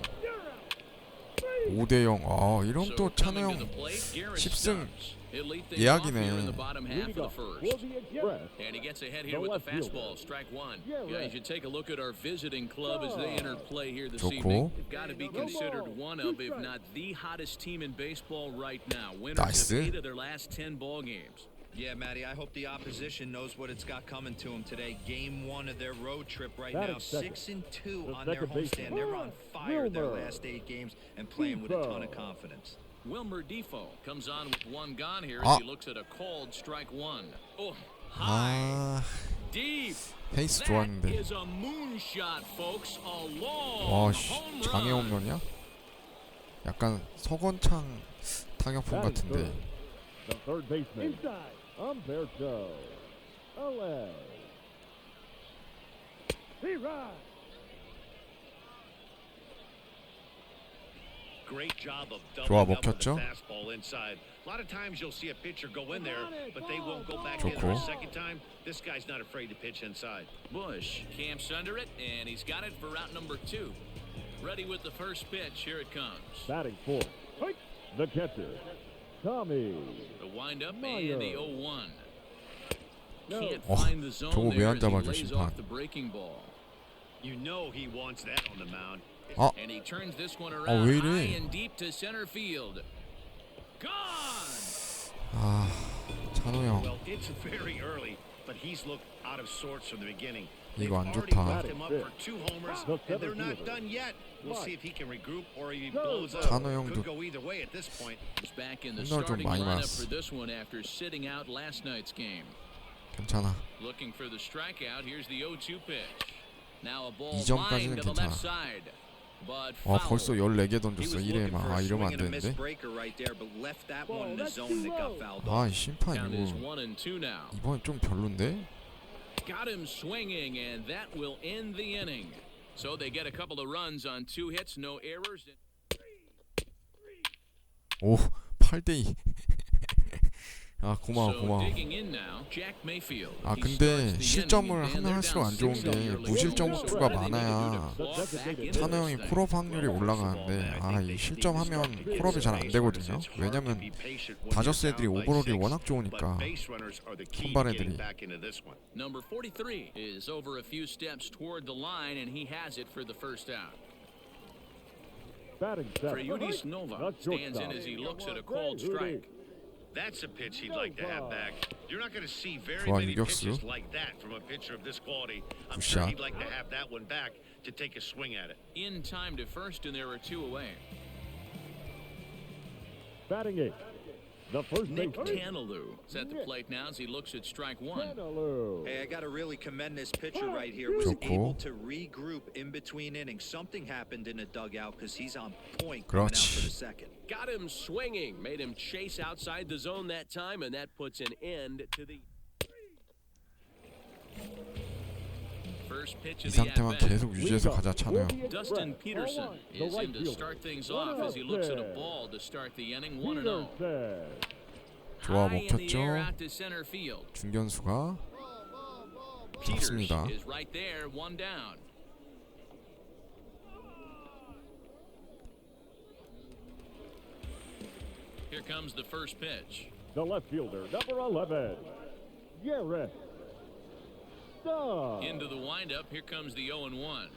5대0 아 이런 So 또 찬호 coming 형 to the plate, Garrett 10승 Stubbs. He'll lead things 예약이네. off here in the bottom half of the first. For the Express, And he gets ahead here with the fastball, strike one. Yeah, you should take a look at our visiting club as they enter play here this 좋고. evening. They've got to be considered one of, if not the hottest team in baseball right now. Winners 나이스. of 8 of their last 10 ball games. Yeah, Matty, I hope the opposition knows what it's got coming to them today. Game 1 of their road trip right That now, is second. 6-2 The on their second baseman. homestand. They're on fire their Wilmer. last 8 games and playing with a ton of confidence. Wilmer Defoe comes on with one gone here 아. as he looks at a called strike one. Oh, high, 아 deep. 페이스 That 좋았는데 is a moonshot, folks. A long 와씨 home 장애 run. 홈런이야? 약간 서건창 타격폼 that is 같은데. third. The third baseman, Humberto Alez. Great job of 좋아, doubling up with the 먹혔죠? fastball inside. A lot of times you'll see a pitcher go in there, but they won't go back in 좋고. for a second time. This guy's not afraid to pitch inside. Bush camps under it, and he's got it for route number 2. Ready with the first pitch. Here it comes. Batting fourth, the catcher, Tommy. The windup Meyer. and the 0-1. Can't 어, find the zone 저거 왜 there 안 as he 잡아줘, lays 심판. off the breaking ball. You know he wants that on the mound. 아 And he turns this one 왜 around 이래? high and deep to center field. Gone! 아 찬호 형 Well, it's very early, but he's looked out of sorts from the beginning. 이거 안 Already 좋다. left him up for 2 homers, and they're not done yet. We'll see if he can regroup or if he blows up. 찬호 형도 Could go either way at this point. He's back in the 홈런을 좀 starting 많이 lineup 맞았어. for this one after sitting out last night's game. 괜찮아. Looking for the strikeout. Here's the 0-2 pitch. Now a ball 이 점까지는 lined to the 괜찮아. left side. But 와 foul. 벌써 14개 He 던졌어 was 1회에만. looking for 아 a 이러면 안 swing and a miss 되는데. breaker right there, but left that one in the zone that got fouled off. 아 심판 Count is 이거 1-2 now. 이번엔 좀 별론데? Got him swinging, and that will end the inning. So they get a couple of runs on 2 hits, no errors. 오 8대2 아 고마워 So 고마워. digging in now, Jack Mayfield. 아 He 근데 starts the 실점을 inning, and 하면 they're 할수록 down 안 좋은 6 게 on your 무실점 lead. 수가 So 많아야 claw back into 찬호 형이 this thing. 콜업 확률이 올라가는데 아 이 실점하면 콜업이 잘 안 되거든요. 왜냐면 다저스 애들이 오버롤이 워낙 좋으니까 선발 애들이. Number 43 is over a few steps toward the line, and he has it for the first out. Batting seventh, Freyudis Nova the stands in shortstop, as he looks at a called strike. That's a pitch he'd like to have back. You're not going to see very 좋아, many 유격수. pitches like that from a pitcher of this quality. I'm 굿샷. sure he'd like to have that one back to take a swing at it. In time to first, and there are 2 away. batting eighth, the first Nick baseman, Tanalou is at the plate now as he looks at strike 1. Tanalou. Hey, I got to really commend this pitcher right here. Was 좋고. able to regroup in between innings. Something happened in the dugout because he's on point coming out for the 그렇지. second. Got him swinging, made him chase outside the zone that time, and that puts an end to the. First pitch 이 of the 상태만 at-bat. 계속 유지해서 가자 찬호 형. Dustin Peterson is in to start things off as he looks at a ball to start the inning 1-0. Peterson. 좋아 High in the air 먹혔죠. out to center field. 중견수가 Peters 잡습니다. is right there, 1 down. Here comes the first pitch. The left fielder, number 11, Garrett Stubbs. Into the windup. Here comes the 0-1.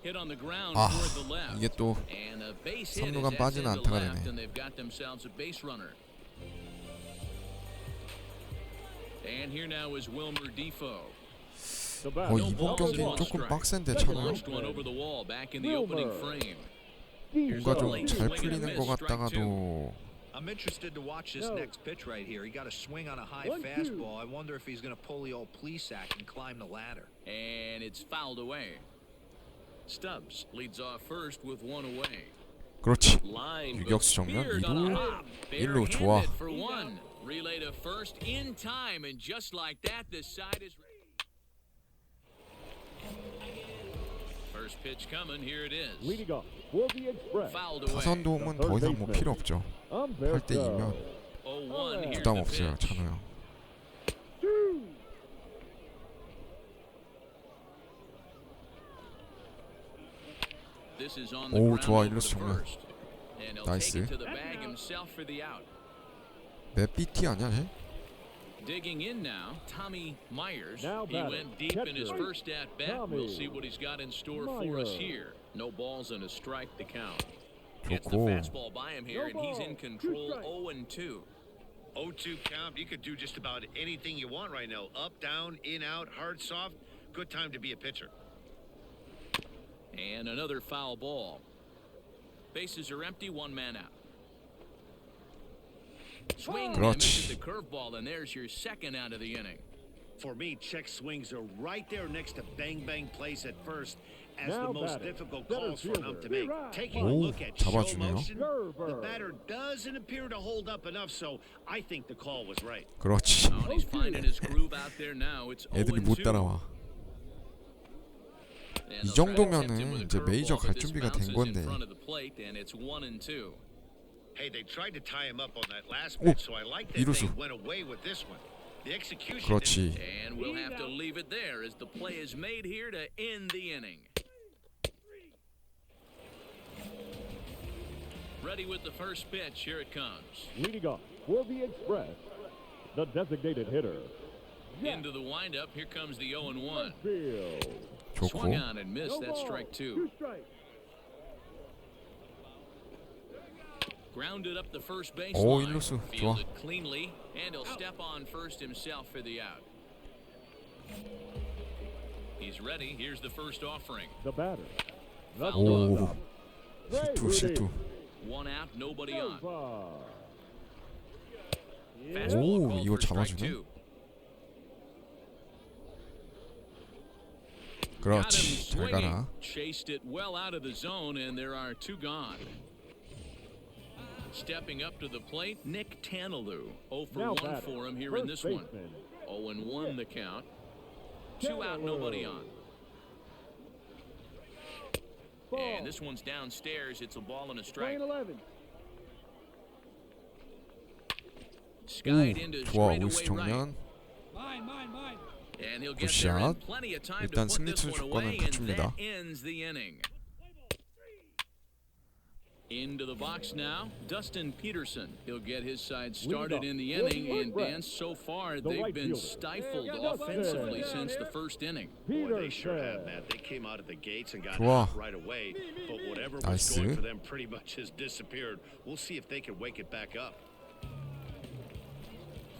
Hit on the ground 아, toward the left. 이게 또 And a base hit 선루간 is 빠지는 into 안타가 left, 되네. and they've got themselves a base runner. And here now is Wilmer Defoe. The batter, 이번 경기 조금 빡센데 찬호요? First one over the wall, back in the opening frame. 뭔가 좀 잘 풀리는 것 같다가도 I'm interested to watch this next pitch right here. He got a swing on a high 1-2. fastball. I wonder if he's going to pull the old Plesac and climb the ladder. And it's fouled away. Stubbs leads off first with one away. 그렇지. Line 유격수 정면 cleared on a 2루 hop. 1루 좋아. Barehanded for one. Relay to first in time, and just like that, the side is ready. First pitch coming. Here it is. leading off for the Express. Fouled away. 타선 도움은 더 이상 뭐 필요 없죠. Umberto. 8대 2면 0-1. Here's 부담 the 없어요, pitch. 찬호 형. This is on the 오, ground 좋아. over 일루수 to 정면. first. And he'll 나이스. take it to the bag himself for the out. 내 BT 아니야, 쟤? Digging in now, Tommy Myers. Now He batting, went deep in his catcher, first at bat. Tommy We'll see what he's got in store for us Myers. here. No balls and a strike to count. Gets the 좋고. fastball by him here, and he's in control. 0-2. 0-2 count. You could do just about anything you want right now. Up, down, in, out, hard, soft. Good time to be a pitcher. And another foul ball. Bases are empty, one man out. Swing and 그렇지. misses the curveball, and there's your second out of the inning. For me, check swings are right there next to bang bang plays at first as Now the most batting, difficult center calls for an ump to make. fielder, Taking a 오, look at show 잡아주네요. motion, the Gerber. batter doesn't appear to hold up enough, so I think the call was right. 그렇지. Oh, and he's finding his groove out there now. It's 애들이 못 0-2. 따라와. And 이 they'll try to tempt 정도면은 him with a 이제 메이저 curveball, 갈 but this 준비가 된 bounces in 건데. front of the plate, and it's 1-2. Hey, they tried to tie him up on that last 오, pitch, so I like that 이루수. they went away with this one. The execution. 그렇지. And we'll have to leave it there as the play is made here to end the inning. Ready with the first pitch. Here it comes. Leading off for the Express, the designated hitter, Into the windup. Here comes the 0-1. Field. Swung 좋고. on and missed. That's strike two. 2 strikes. Grounded up the first base 오, line. 일루수. 좋아. Fielded cleanly, and he'll step on first himself for the out. He's ready. Here's the first offering. The batter, the Fouled 오, up. 실투, 실투. One out, nobody on. Gerber. Fastball 오, called 이거 for strike 잡아주네. two. Got him 그렇지. 잘 swinging. 가라. Chased it well out of the zone, and there are two gone. Stepping up to the plate, Nick Tanalou. 0 for Now 1 batting, for him here in first this one. baseman, 0-1 the count. 2 out, nobody on. And this one's downstairs. It's a ball and a strike. Playing 11. Skied 오, into 좋아. straightaway 오이스 right. 정면. And he'll get there in 굿샷. plenty of time to 일단 put this 승리투 one 조건은 away, and 갖춥니다. that ends the inning. Into the box now, Dustin Peterson. He'll get his side started in the inning, and Dan, so far they've right been fielder. stifled Yeah, offensively yeah. since the first inning. Boy, they sure Peterson. have, Matt. They came out of the gates and got 좋아. out right away. But whatever was 나이스. going for them pretty much has disappeared. We'll see if they can wake it back up.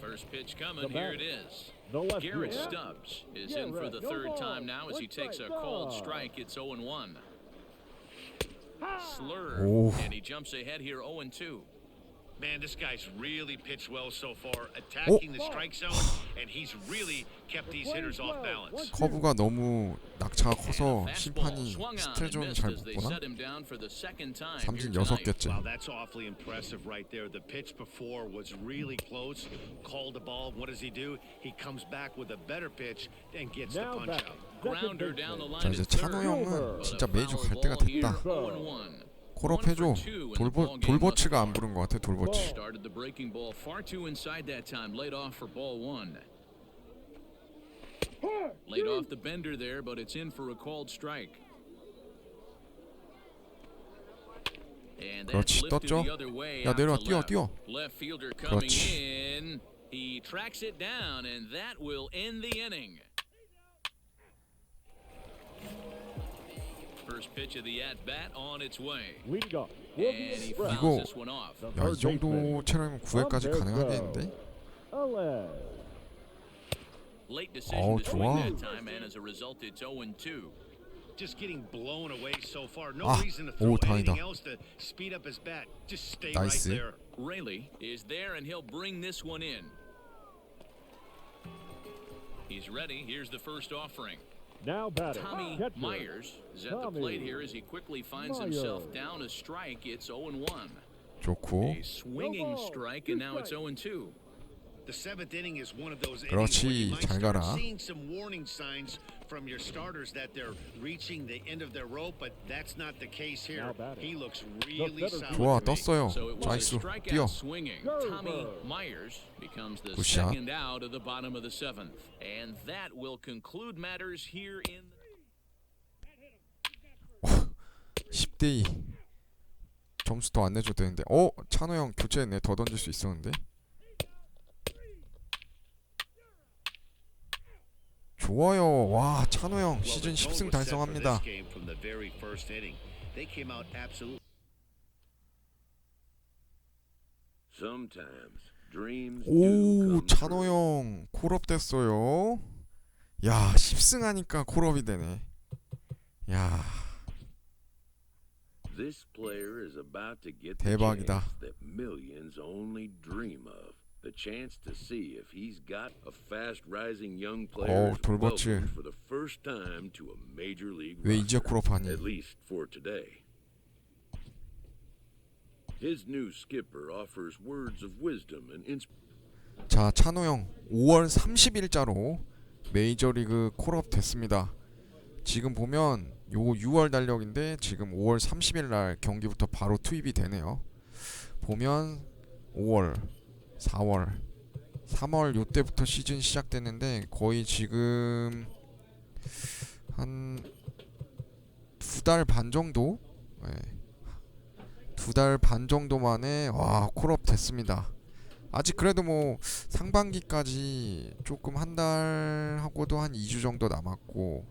First pitch coming, The here batter. it is. The left Garrett fielder. Stubbs is in for the Garrett, no third ball. time now as he One takes a strike, called Stubbs. strike. It's 0-1. Slurred, Oh. and he jumps ahead here 0-2. Man, this guy's really pitched well so far, attacking the strike zone, and he's really kept these hitters off balance. 커브가 너무 낙차가 커서 Fastball 심판이 swung on and 스트레이트는 missed 잘 as they 못 보나? set him down for the second time 삼진 here tonight. 6개째. Wow, that's awfully impressive right there. The pitch before was really close. Called the ball. What does he do? He comes back with a better pitch and gets the Now punch batting, out. second Grounder down the baseman, 자 line 이제 to third. 찬호 형은 But 진짜 a 메이저 foul 갈 때가 ball here, 됐다. 0-1. 콜업 해줘. 돌버츠가 안 부른 것 같아. 돌버츠. Started the breaking ball far too inside that time. Laid off for ball one. Laid off the bender there, but it's in for a called strike. And And 그렇지, that's lifted 떴죠? the other way 야, out to 내려와, 뛰어, left. 뛰어. Left fielder coming 그렇지. in. He tracks it down, and that will end the inning. First pitch of the at bat on its way. Leading off will And be he Express. fouls this one off. The 야, 이 third 정도 baseman, 체력이면 9회까지 가능하겠는데? Alex. Late decision to swing 좋아. that time, and as a result, it's 0-2. Just getting blown away so far. No 아, reason to throw 오, 다행이다. anything else to speed up his bat. Just stay right 나이스. there. Rayleigh is there, and he'll bring this one in. He's ready. Here's the first offering. Now batting. Tommy Catcher. Myers is at the Tommy plate here as he quickly finds Myers. himself down a strike. It's 0-1. 좋고. A swinging strike, and now it's 0-2. The seventh inning is one of those 그렇지, innings where you might 잘 start 가라. seeing some warning signs from your starters that they're reaching the end of their rope, but that's not the case here. Now batting. He looks really solid. 좋아, to me. 떴어요. So it was a 나이스. 뛰어. strikeout swinging. Tommy Myers becomes the 굿샷. second out of the bottom of the seventh. And that will conclude matters here in 10대2. 점수 더 안 내줘도 되는데. 찬호 형 교체했네. 더 던질 수 있었는데. 좋아요. 와, 찬호 형 Well, 시즌 the tone 10승 was set for 달성합니다. this game from the very first inning. They came out absolutely. Sometimes dreams do 오, come 찬호 true. 형 콜업 됐어요. 야, 10승 하니까 콜업이 되네. 야, This player is about to get the 대박이다. chance that millions only dream of. The chance to see if he's got a fast-rising young player 돌버츠. welcomed for the first time to a major league 왜 이제 roster, 콜업하니? at least for today. His new skipper offers words of wisdom and inspiration. 자, 찬호 형 5월 30일자로 메이저리그 콜업 됐습니다. 지금 보면 요거 6월 달력인데 지금 5월 30일 날 경기부터 바로 투입이 되네요. 보면 5월, 4월, 3월 요때부터 시즌 시작됐는데 거의 지금 한 2달 반 정도? 네. 2달 반 정도 만에 와, 콜업 됐습니다. 아직 그래도 뭐 상반기까지 조금 한 달 하고도 한 2주 정도 남았고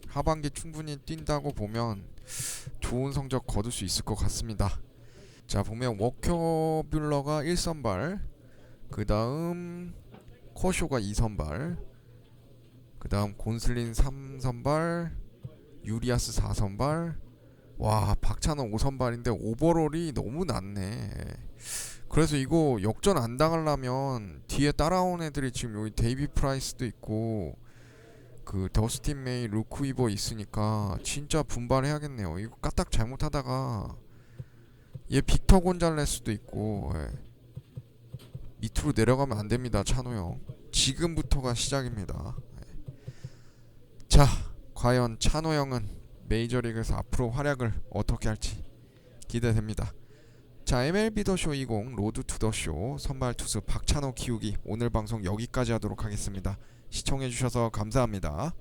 하반기 충분히 뛴다고 보면 좋은 성적 거둘 수 있을 것 같습니다. 자, 보면 워커 뷸러가 1선발, 그 다음 커쇼가 2선발, 그 다음 곤슬린 3선발, 유리아스 4선발. 와, 박찬호 5선발인데 오버롤이 너무 낮네. 그래서 이거 역전 안 당하려면 뒤에 따라온 애들이 지금 여기 데이비 프라이스도 있고 그 더스틴 메이, 루크 이버 있으니까 진짜 분발해야겠네요. 이거 까딱 잘못하다가 얘 빅터 곤잘레스도 있고 밑으로 내려가면 안 됩니다. 찬호 형 지금부터가 시작입니다. 자, 과연 찬호 형은 메이저리그에서 앞으로 활약을 어떻게 할지 기대됩니다. 자, MLB 더쇼 20 로드 투 더쇼 선발 투수 박찬호 키우기 오늘 방송 여기까지 하도록 하겠습니다. 시청해주셔서 감사합니다.